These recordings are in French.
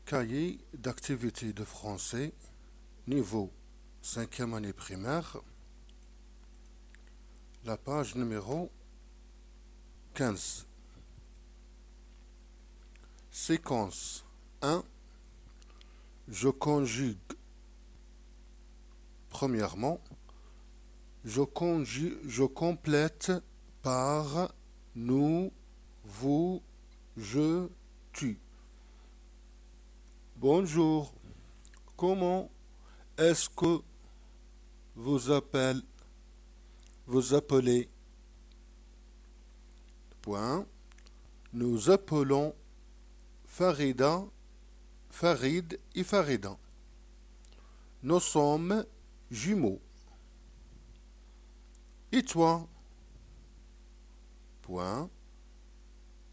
Cahier d'activité de français, niveau 5e année primaire, la page numéro 15. Séquence 1. Je conjugue. Premièrement, je complète par nous, vous, je, tu. Bonjour. Comment est-ce que vous appelez? Point. Nous appelons Farida, Farid et Farida. Nous sommes jumeaux. Et toi? Point.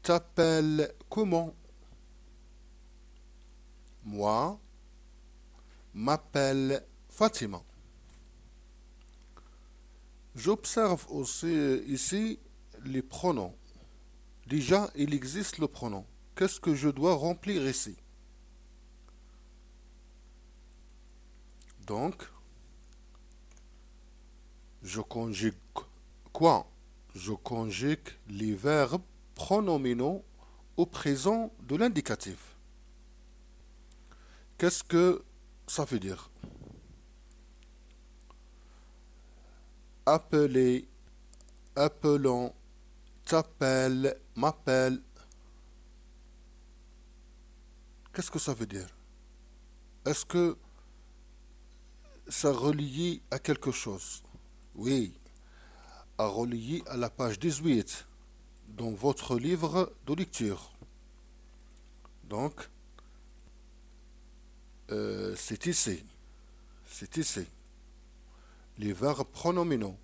T'appelles comment? Moi, m'appelle Fatima. J'observe aussi ici les pronoms. Déjà, il existe le pronom. Qu'est-ce que je dois remplir ici? Donc, je conjugue quoi? Je conjugue les verbes pronominaux au présent de l'indicatif. Qu'est-ce que ça veut dire? Appeler, appelons, t'appelle, m'appelle. Qu'est-ce que ça veut dire? Est-ce que ça relie à quelque chose? Oui, à relier à la page 18 dans votre livre de lecture. Donc, c'est ici. C'est ici. Les verbes pronominaux.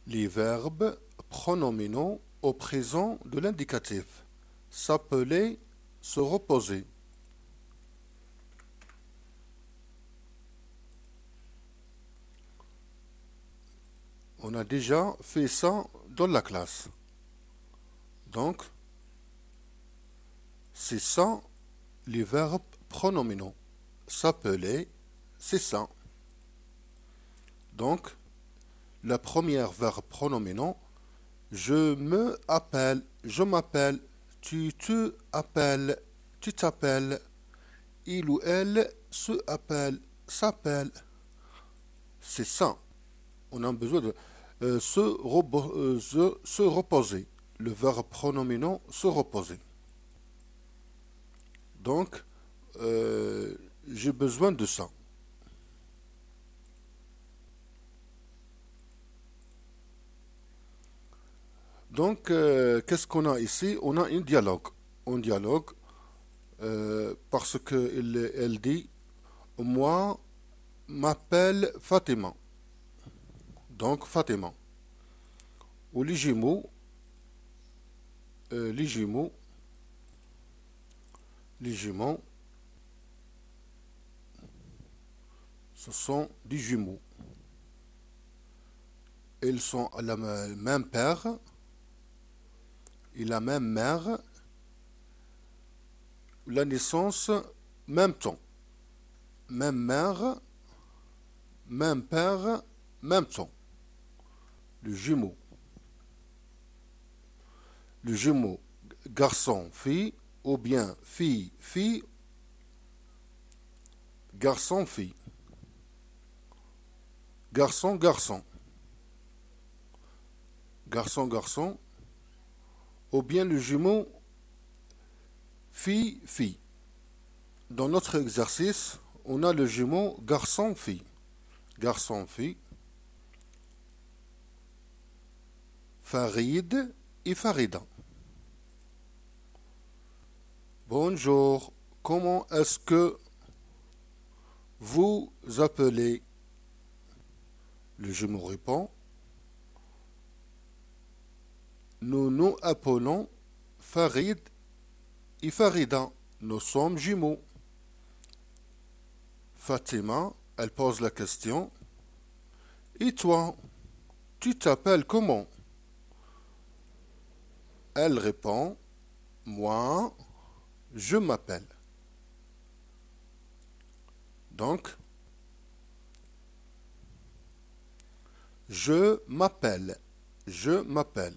Les verbes pronominaux au présent de l'indicatif. S'appeler, se reposer. On a déjà fait ça dans la classe. Donc, c'est ça les verbes pronominaux. S'appeler, c'est ça. Donc, la première verbe pronominaux, je me appelle, je m'appelle, tu te appelles, tu t'appelles, il ou elle se appelle, s'appelle. C'est ça. On a besoin de se reposer. Le verbe pronominaux se reposer. Donc, j'ai besoin de ça. Donc, qu'est-ce qu'on a ici? On a un dialogue. Un dialogue parce qu'elle dit, moi, m'appelle Fatima. Donc, Fatima. Ou les jumeaux, les jumeaux, les jumeaux, ce sont des jumeaux. Ils sont à la même père et la même mère, la naissance, même temps. Même mère, même père, même temps. Le jumeau. Le jumeau garçon-fille ou bien fille-fille, garçon-fille. Garçon-garçon. Garçon-garçon ou bien le jumeau fille-fille. Dans notre exercice, on a le jumeau garçon-fille. Garçon-fille. Farid et Farida. Bonjour, comment est-ce que vous appelez? Le jumeau répond, nous nous appelons Farid et Farida. Nous sommes jumeaux. Fatima, elle pose la question, et toi, tu t'appelles comment? Elle répond, moi, je m'appelle. Donc, je m'appelle. Je m'appelle.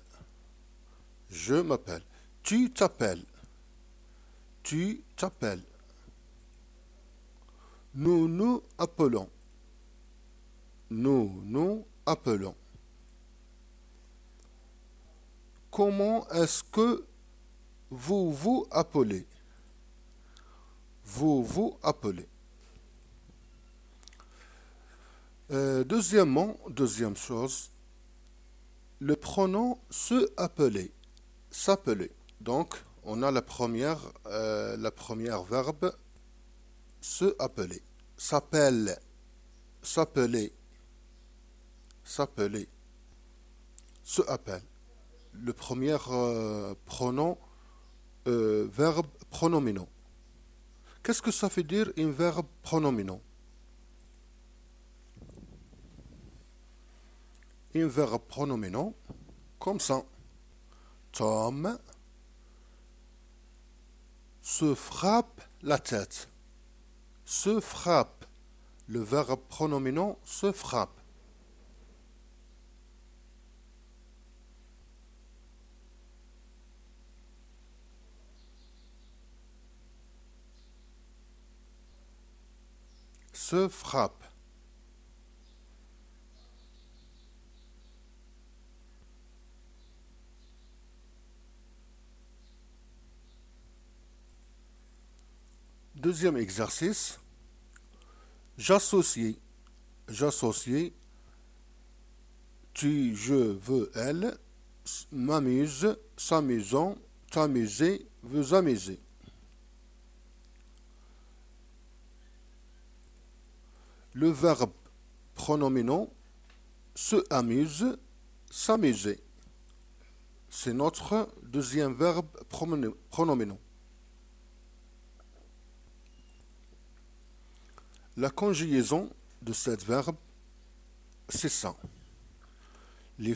Je m'appelle. Tu t'appelles. Tu t'appelles. Nous nous appelons. Nous nous appelons. Comment est-ce que vous vous appelez? Vous vous appelez. Deuxième chose, le pronom se appeler, s'appeler. Donc, on a la première verbe se appeler, s'appelle, s'appeler, s'appeler, se appelle. Le premier pronom, verbe pronominal. Qu'est-ce que ça veut dire un verbe pronominal? Un verbe pronominal, comme ça. Tom se frappe la tête. Se frappe. Le verbe pronominal se frappe. Se frappe. Deuxième exercice. J'associe. J'associe. Tu, je, veux, elle. M'amuse, s'amusant, t'amuser, vous amuser. Le verbe pronominal se amuse, s'amuser. C'est notre deuxième verbe pronominal. La conjugaison de cette verbe, c'est ça. Les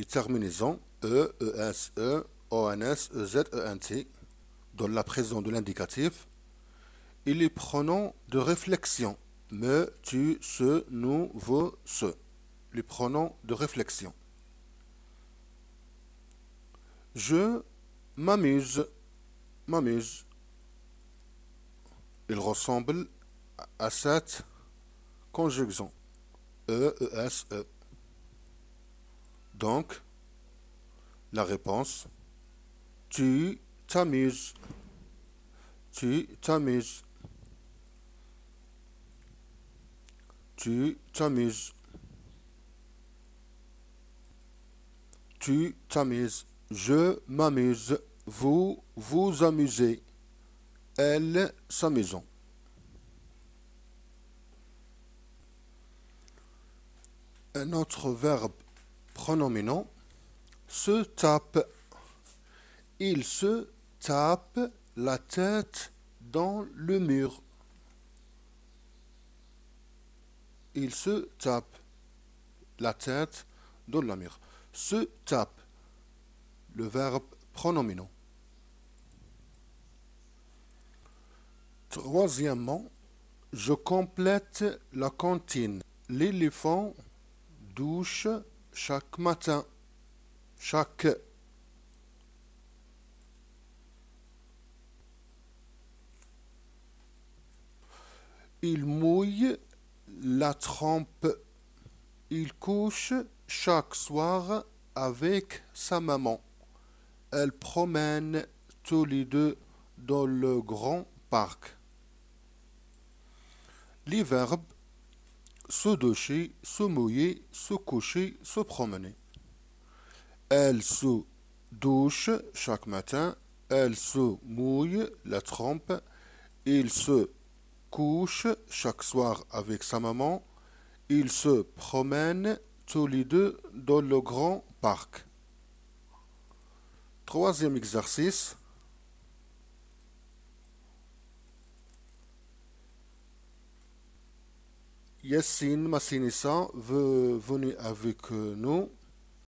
terminaisons E, ES, E, ONS, EZ, ENT, dans la présence de l'indicatif, et les pronoms de réflexion, me, tu, ce, nous, vous, ce. Les pronoms de réflexion. Je m'amuse, m'amuse. Il ressemble à cette conjugaison. E, ES, E. Donc, la réponse, tu t'amuses. Tu t'amuses. Tu t'amuses. Tu t'amuses. Je m'amuse. Vous vous amusez. Elle s'amuse. Un autre verbe pronominal se tape. Il se tape la tête dans le mur. Il se tape la tête dans le mur. Se tape, le verbe pronominal. Troisièmement, je complète la cantine. L'éléphant douche chaque matin. Chaque. Il mouille la trempe. Il couche chaque soir avec sa maman. Elles promènent tous les deux dans le grand parc. Les verbes se doucher, se mouiller, se coucher, se promener. Elle se douche chaque matin. Elle se mouille la trempe. Il se couche chaque soir avec sa maman. Ils se promènent tous les deux dans le grand parc. Troisième exercice. Yassine Massinissa veut venir avec nous.